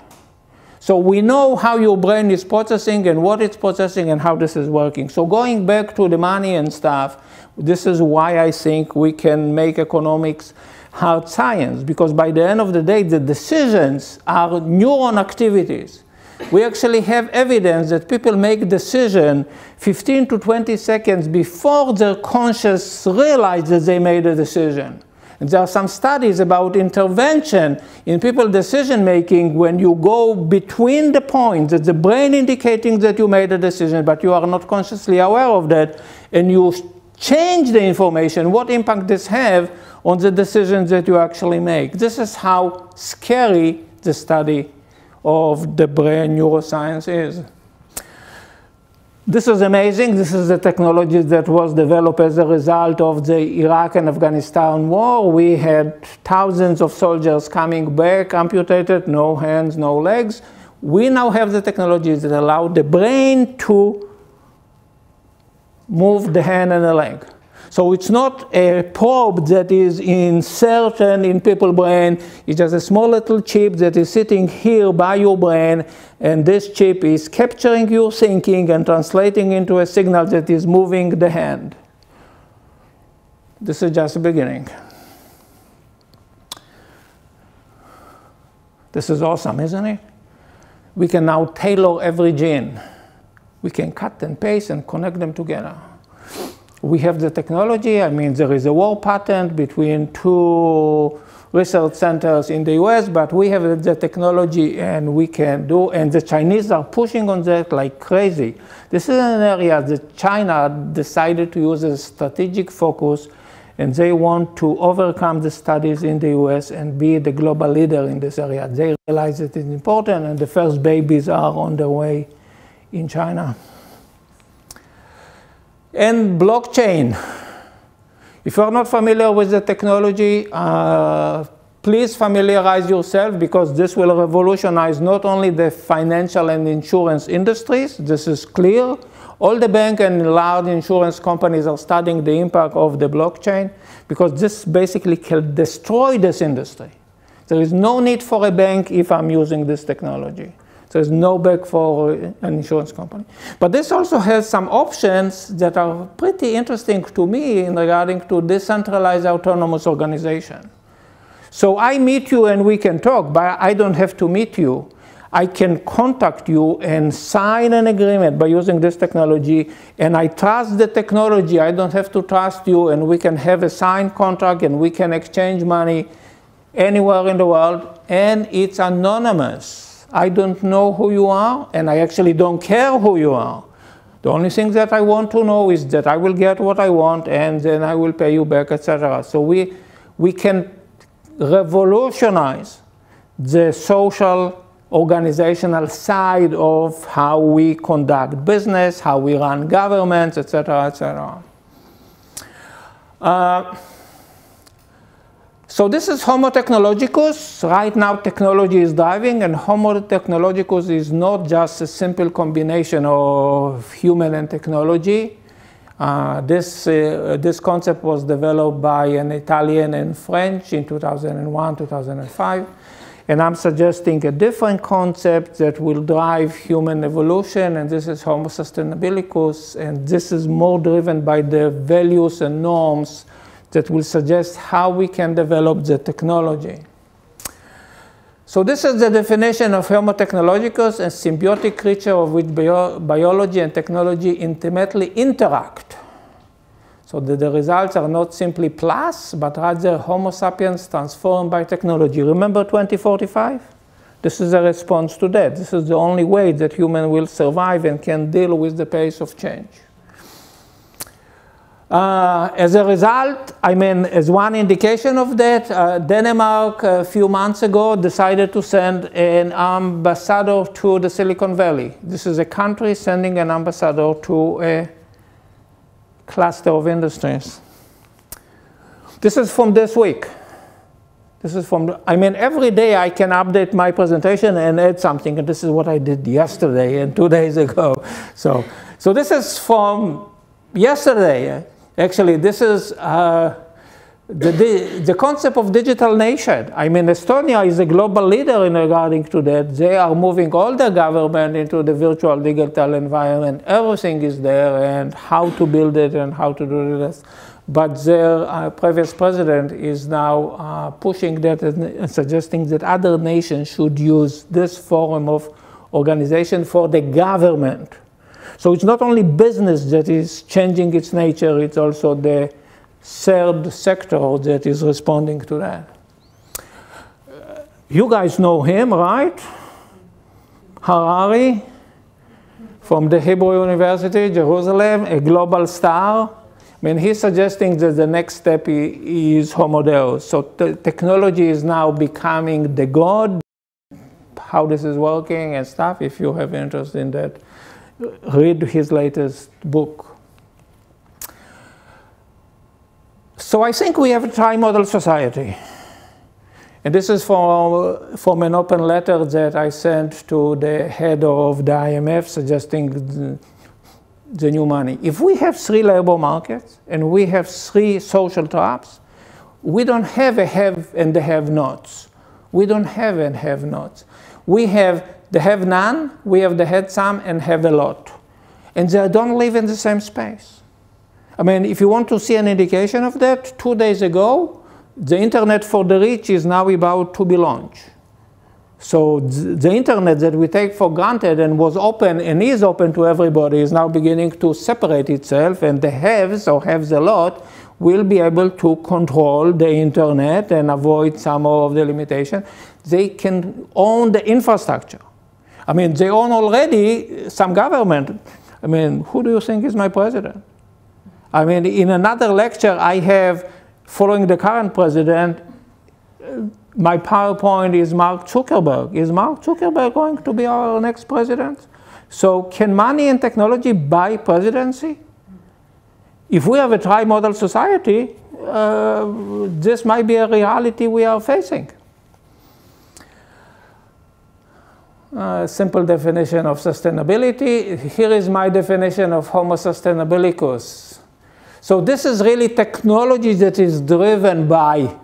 So we know how your brain is processing and what it's processing and how this is working. So going back to the money and stuff, this is why I think we can make economics hard science, because by the end of the day, the decisions are neuron activities. We actually have evidence that people make decisions 15 to 20 seconds before their conscious realize that they made a decision. And there are some studies about intervention in people's decision making when you go between the points that the brain indicating that you made a decision, but you are not consciously aware of that, and you change the information, what impact this have on the decisions that you actually make. This is how scary the study of the brain neuroscience is. This is amazing. This is the technology that was developed as a result of the Iraq and Afghanistan war. We had thousands of soldiers coming back, amputated, no hands, no legs. We now have the technologies that allow the brain to move the hand and the leg. So it's not a probe that is inserted in people's brain. It's just a small little chip that is sitting here by your brain, and this chip is capturing your thinking and translating into a signal that is moving the hand. This is just the beginning. This is awesome, isn't it? We can now tailor every gene. We can cut and paste and connect them together. We have the technology. I mean, there is a war patent between two research centers in the US, but we have the technology and we can do, and the Chinese are pushing on that like crazy. This is an area that China decided to use as a strategic focus, and they want to overcome the studies in the US and be the global leader in this area. They realize it is important, and the first babies are on the way in China. And blockchain. If you're not familiar with the technology, please familiarize yourself, because this will revolutionize not only the financial and insurance industries. This is clear. All the bank and large insurance companies are studying the impact of the blockchain, because this basically can destroy this industry. There is no need for a bank if I'm using this technology. There's no bank for an insurance company. But this also has some options that are pretty interesting to me in regarding to decentralized autonomous organization. So I meet you and we can talk, but I don't have to meet you. I can contact you and sign an agreement by using this technology, and I trust the technology. I don't have to trust you, and we can have a signed contract and we can exchange money anywhere in the world, and it's anonymous. I don't know who you are, and I actually don't care who you are. The only thing that I want to know is that I will get what I want, and then I will pay you back, etc. So we can revolutionize the social organizational side of how we conduct business, how we run governments, etc., etc. So this is Homo technologicus. Right now, technology is driving, and Homo technologicus is not just a simple combination of human and technology. This concept was developed by an Italian and French in 2001, 2005. And I'm suggesting a different concept that will drive human evolution, and this is Homo sustainabilicus, and this is more driven by the values and norms that will suggest how we can develop the technology. So this is the definition of Homo technologicus, a symbiotic creature of which biology and technology intimately interact. So that the results are not simply plus, but rather Homo sapiens transformed by technology. Remember 2045? This is a response to that. This is the only way that human will survive and can deal with the pace of change. As a result, I mean, as one indication of that, Denmark a few months ago decided to send an ambassador to the Silicon Valley. This is a country sending an ambassador to a cluster of industries. This is from this week. This is from, I mean, every day I can update my presentation and add something, and this is what I did yesterday and 2 days ago. So this is from yesterday. Actually, this is the concept of digital nation. I mean, Estonia is a global leader in regarding to that. They are moving all their government into the virtual digital environment. Everything is there, and how to build it and how to do this. But their previous president is now pushing that and suggesting that other nations should use this form of organization for the government. So it's not only business that is changing its nature, it's also the third sector that is responding to that. You guys know him, right? Harari from the Hebrew University, Jerusalem, a global star. I mean, he's suggesting that the next step is Homo Deus. So technology is now becoming the God. How this is working and stuff, if you have interest in that, read his latest book. So I think we have a tri-model society. And this is from an open letter that I sent to the head of the IMF suggesting the new money. If we have 3 labor markets and we have 3 social traps, we don't have a have and the have-nots. We don't have and have-nots. We have the have none, we have the had some, and have a lot. And they don't live in the same space. I mean, if you want to see an indication of that, 2 days ago, the internet for the rich is now about to be launched. So the internet that we take for granted and was open and is open to everybody is now beginning to separate itself, and the haves or haves a lot will be able to control the internet and avoid some of the limitation. They can own the infrastructure. I mean, they own already some government. I mean, who do you think is my president? I mean, in another lecture I have, following the current president, my PowerPoint is Mark Zuckerberg. Is Mark Zuckerberg going to be our next president? So can money and technology buy presidency? If we have a tri-model society, this might be a reality we are facing. Simple definition of sustainability. Here is my definition of Homo sustainabilicus. So this is really technology that is driven by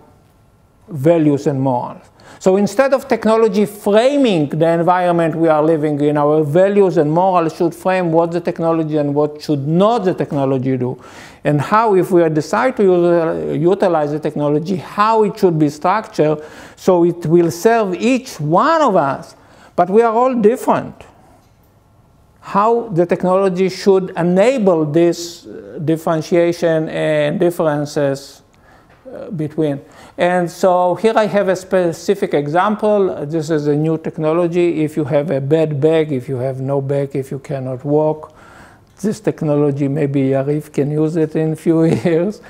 values and morals. So instead of technology framing the environment we are living in, our values and morals should frame what the technology and what should not the technology do. And how, if we decide to utilize the technology, how it should be structured so it will serve each one of us. But we are all different. How the technology should enable this differentiation and differences between. And so here I have a specific example. This is a new technology. If you have a bad back, if you have no back, if you cannot walk, this technology, maybe Yarif can use it in a few years.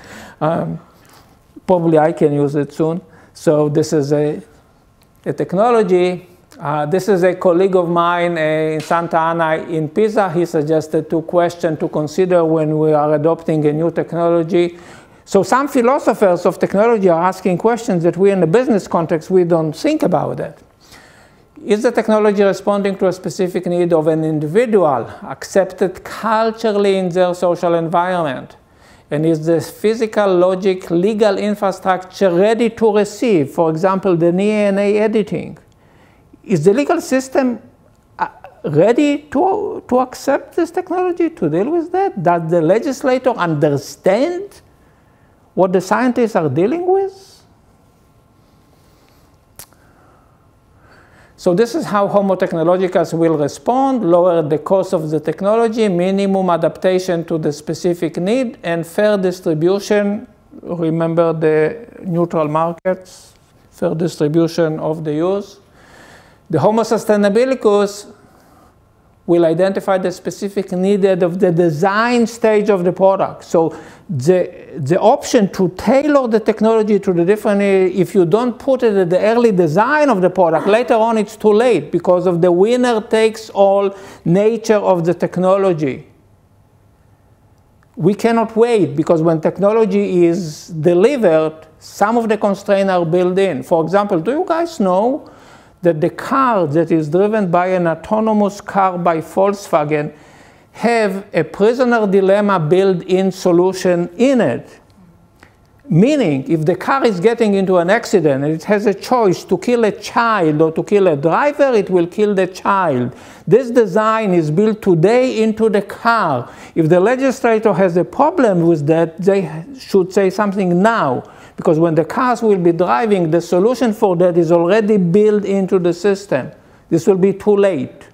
Probably I can use it soon. So this is a technology. This is a colleague of mine in Santa Ana in Pisa. He suggested 2 questions to consider when we are adopting a new technology. So some philosophers of technology are asking questions that we in the business context, we don't think about it. Is the technology responding to a specific need of an individual, accepted culturally in their social environment? And is the physical, logic, legal infrastructure ready to receive, for example, the DNA editing? Is the legal system ready to accept this technology, to deal with that? Does the legislator understand what the scientists are dealing with? So this is how Homo technologicus will respond: lower the cost of the technology, minimum adaptation to the specific need, and fair distribution. Remember the neutral markets, fair distribution of the use. The Homo sustainabilicus will identify the specific needed of the design stage of the product. So the option to tailor the technology to the different, if you don't put it at the early design of the product, later on it's too late because of the winner takes all nature of the technology. We cannot wait because when technology is delivered, some of the constraints are built in. For example, do you guys know that the car that is driven by an autonomous car by Volkswagen have a prisoner dilemma built-in solution in it. Meaning, if the car is getting into an accident and it has a choice to kill a child or to kill a driver, it will kill the child. This design is built today into the car. If the legislator has a problem with that, they should say something now. Because when the cars will be driving, the solution for that is already built into the system. This will be too late.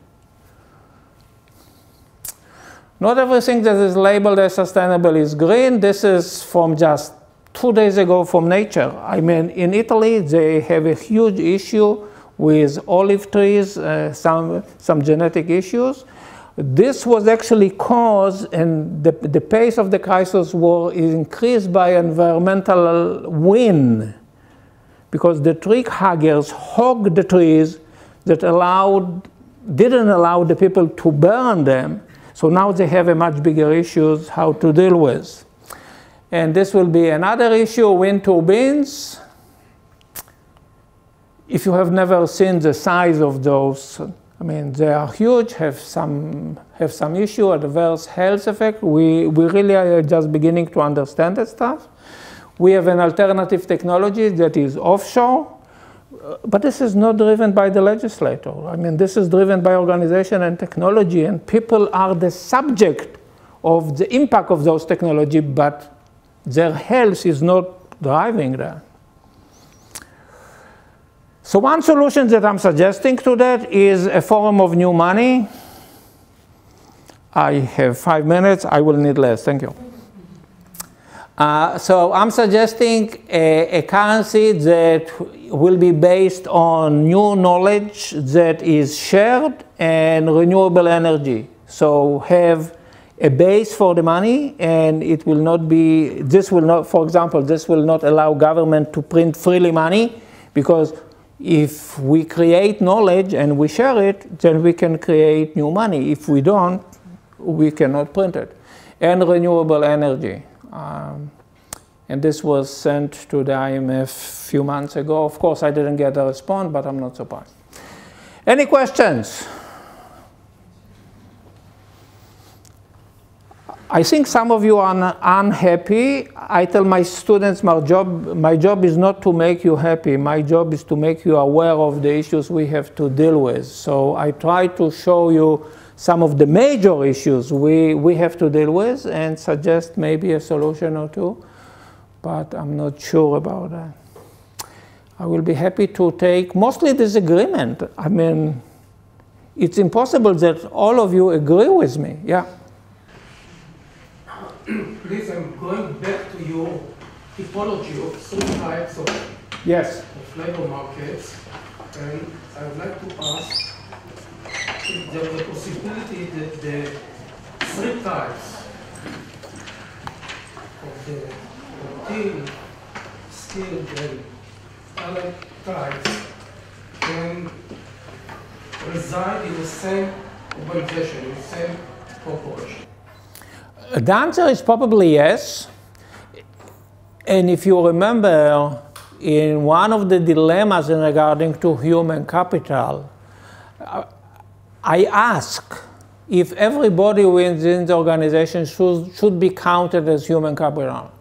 Not everything that is labeled as sustainable is green. This is from just 2 days ago from Nature. I mean, in Italy, they have a huge issue with olive trees, some genetic issues. This was actually caused, and the pace of the crisis was increased by environmental wind, because the tree huggers hogged the trees that didn't allow the people to burn them. So now they have a much bigger issues how to deal with. And this will be another issue, wind turbines. If you have never seen the size of those, I mean, they are huge, have some issue, adverse health effect. We really are just beginning to understand that stuff. We have an alternative technology that is offshore, but this is not driven by the legislator. I mean, this is driven by organization and technology, and people are the subject of the impact of those technology, but their health is not driving that. So one solution that I'm suggesting to that is a form of new money. I have 5 minutes. I will need less. Thank you. So I'm suggesting a currency that will be based on new knowledge that is shared and renewable energy. So have a base for the money, and it will not be, this will not, for example, this will not allow government to print freely money, because if we create knowledge and we share it, then we can create new money. If we don't, we cannot print it. And renewable energy. And this was sent to the IMF a few months ago. Of course, I didn't get a response, but I'm not surprised. Any questions? I think some of you are unhappy. I tell my students my job is not to make you happy. My job is to make you aware of the issues we have to deal with. So I try to show you some of the major issues we have to deal with and suggest maybe a solution or two, but I'm not sure about that. I will be happy to take mostly disagreement. I mean, it's impossible that all of you agree with me. Yeah. Please, I'm going back to your typology of 3 types of, Yes. of labor markets, and I would like to ask if there is a possibility that the 3 types of the routine, skilled, and other types can reside in the same organization, in the same corporation. The answer is probably yes. And if you remember, in one of the dilemmas in regarding to human capital, I ask if everybody within the organization should be counted as human capital.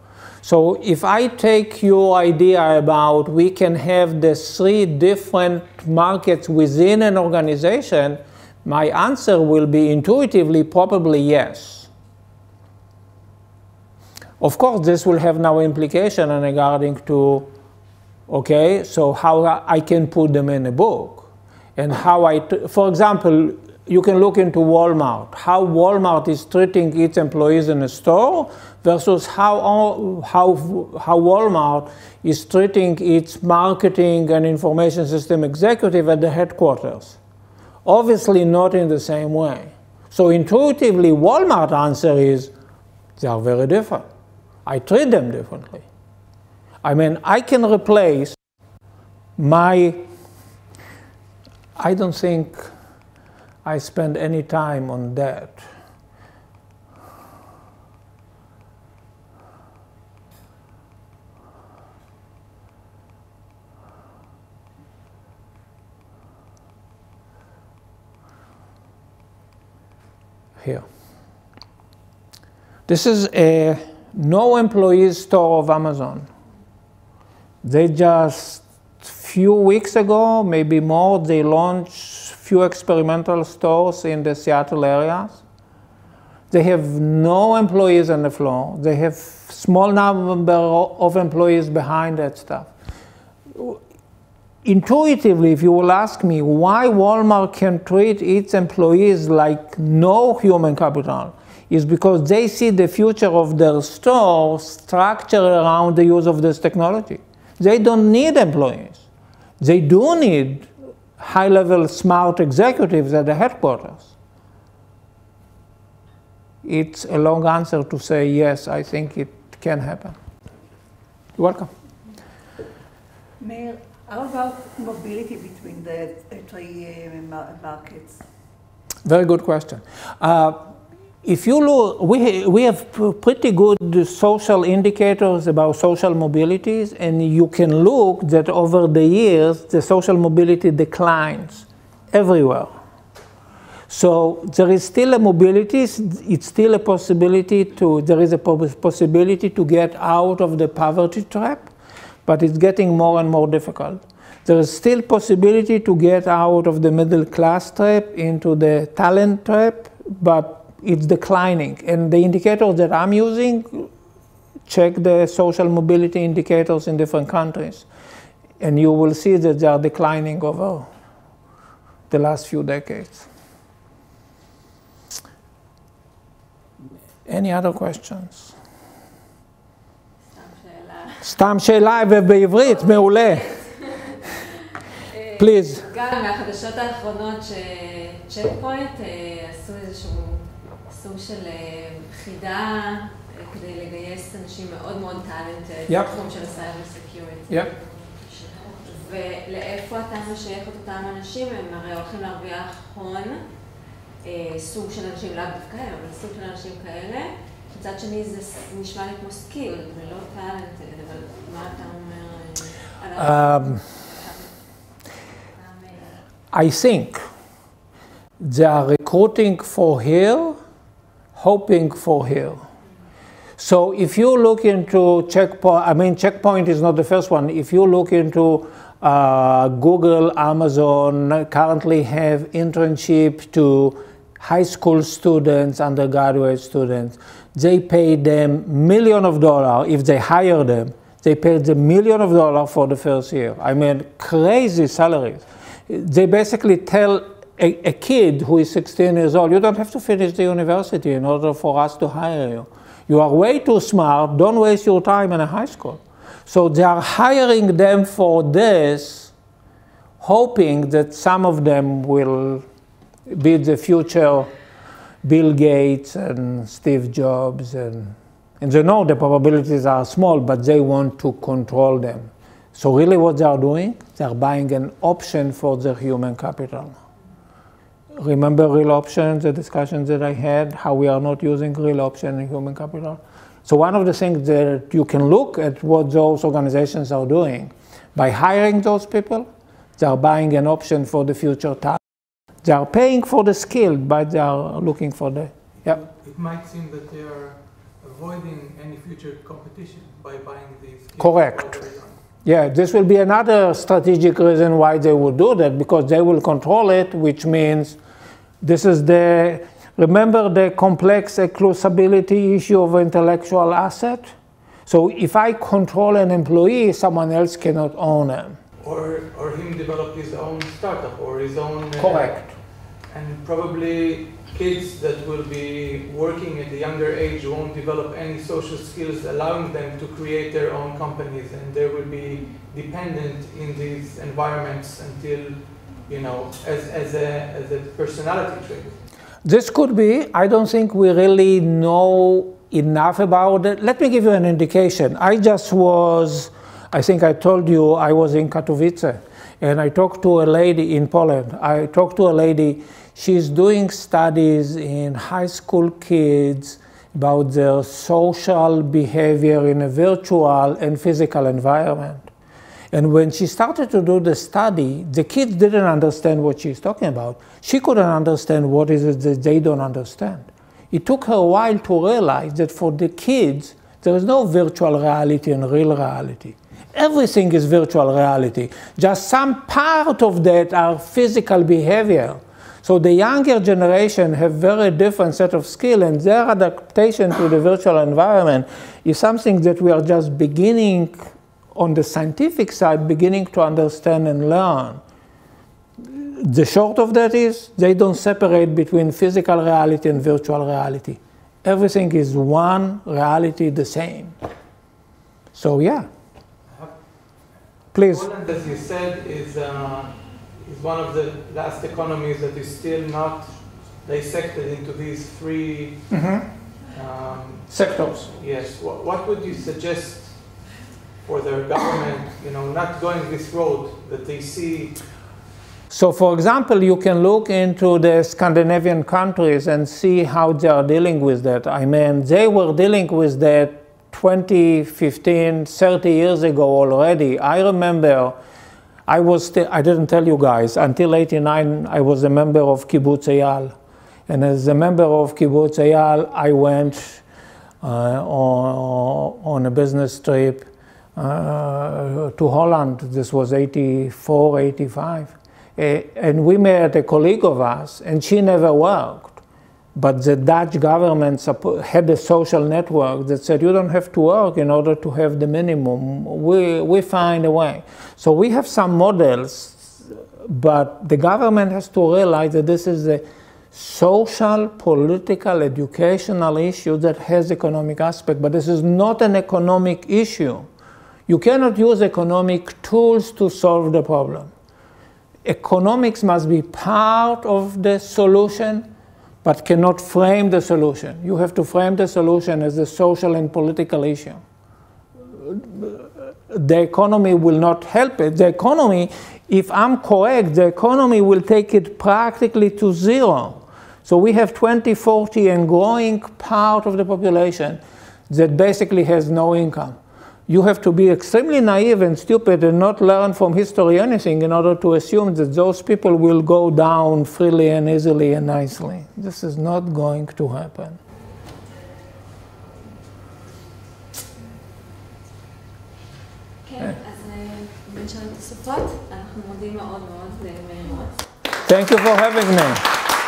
So if I take your idea about we can have the 3 different markets within an organization, my answer will be intuitively probably yes. Of course, this will have now implication regarding to, okay, so how I can put them in a book. And how for example, you can look into Walmart, how Walmart is treating its employees in a store versus how Walmart is treating its marketing and information system executive at the headquarters. Obviously not in the same way. So intuitively, Walmart answer is, they are very different. I treat them differently. I mean, I can replace I don't think I spend any time on that. Here. This is a no employees store of Amazon. They just few weeks ago, maybe more, they launched few experimental stores in the Seattle areas. They have no employees on the floor. They have small number of employees behind that stuff. Intuitively, if you will ask me why Walmart can treat its employees like no human capital, is because they see the future of their store structured around the use of this technology. They don't need employees. They do need high-level smart executives at the headquarters. It's a long answer to say yes, I think it can happen. You're welcome. Meir, how about mobility between the three markets? Very good question. If you look, we have pretty good social indicators about social mobilities, and you can look that over the years, the social mobility declines everywhere. So there is still a mobility, it's still a possibility there is a possibility to get out of the poverty trap, but it's getting more and more difficult. There is still possibility to get out of the middle class trap into the talent trap, but it's declining. And the indicators that I'm using check the social mobility indicators in different countries. And you will see that they are declining over the last few decades. Any other questions? סתם שאלה ובעברית, מעולה. Please. גם מהחדשות האחרונות שצ'ק פוינט עשו איזשהו סוג של חידה כדי לגייס אנשים מאוד מאוד טאלנטד בתחום של הסייבר סקיוריטי. ולאיפה אתה משייך את אותם אנשים? הם הרי הולכים להרוויח הון, סוג של אנשים, לא דווקא הם, אבל סוג של אנשים כאלה. מצד שני זה נשמע לי כמו סקיל, ולא טאלנטד, אבל מה אתה אומר? I think they are recruiting for here, hoping for here. So if you look into Checkpoint, I mean Checkpoint is not the first one. If you look into Google, Amazon currently have internship to high school students, undergraduate students. They pay them $millions. If they hire them, they pay them $millions for the first year. I mean, crazy salaries. They basically tell a kid who is 16 years old, you don't have to finish the university in order for us to hire you. You are way too smart, don't waste your time in a high school. So they are hiring them for this, hoping that some of them will be the future Bill Gates and Steve Jobs. And they know the probabilities are small, but they want to control them. So really what they are doing, they are buying an option for their human capital. Remember real options, the discussions that I had, how we are not using real option in human capital? So one of the things that you can look at what those organizations are doing. By hiring those people, they are buying an option for the future talent. They are paying for the skill, but they are looking for the, yeah. It might seem that they are avoiding any future competition by buying these skills. Correct. Yeah, this will be another strategic reason why they would do that, because they will control it, which means this is the, remember the complex exclusability issue of intellectual asset? So if I control an employee, someone else cannot own him. Or him develop his own startup or his own... Correct. And probably kids that will be working at a younger age won't develop any social skills allowing them to create their own companies, and they will be dependent in these environments until, you know, as a personality trait. This could be. I don't think we really know enough about it. Let me give you an indication. I think I told you I was in Katowice, and I talked to a lady in Poland. I talked to a lady. She's doing studies in high school kids about their social behavior in a virtual and physical environment. And when she started to do the study, the kids didn't understand what she's talking about. She couldn't understand what is it that they don't understand. It took her a while to realize that for the kids, there is no virtual reality and real reality. Everything is virtual reality. Just some part of that are physical behavior. So the younger generation have very different set of skill, and their adaptation to the virtual environment is something that we are just beginning on the scientific side, beginning to understand and learn. The short of that is they don't separate between physical reality and virtual reality. Everything is one reality, the same. So yeah. Please. Poland, as you said, is one of the last economies that is still not dissected into these three sectors. Yes. What would you suggest for their government, not going this road that they see? So, for example, you can look into the Scandinavian countries and see how they are dealing with that. I mean, they were dealing with that 20, 15, 30 years ago already. I remember I didn't tell you guys, until 89, I was a member of Kibbutz Eyal. And as a member of Kibbutz Eyal, I went on a business trip to Holland. This was 84, 85. And we met a colleague of us, and she never worked. But the Dutch government had a social network that said, you don't have to work in order to have the minimum. We find a way. So we have some models, but the government has to realize that this is a social, political, educational issue that has economic aspect, but this is not an economic issue. You cannot use economic tools to solve the problem. Economics must be part of the solution, but cannot frame the solution. You have to frame the solution as a social and political issue. The economy will not help it. The economy, if I'm correct, the economy will take it practically to zero. So we have 20, 40 and growing part of the population that basically has no income. You have to be extremely naive and stupid and not learn from history anything in order to assume that those people will go down freely and easily and nicely. This is not going to happen. כן, אז נשאל את הסופות. אנחנו מודים מאוד מאוד למאיר רוס. Thank you for having me.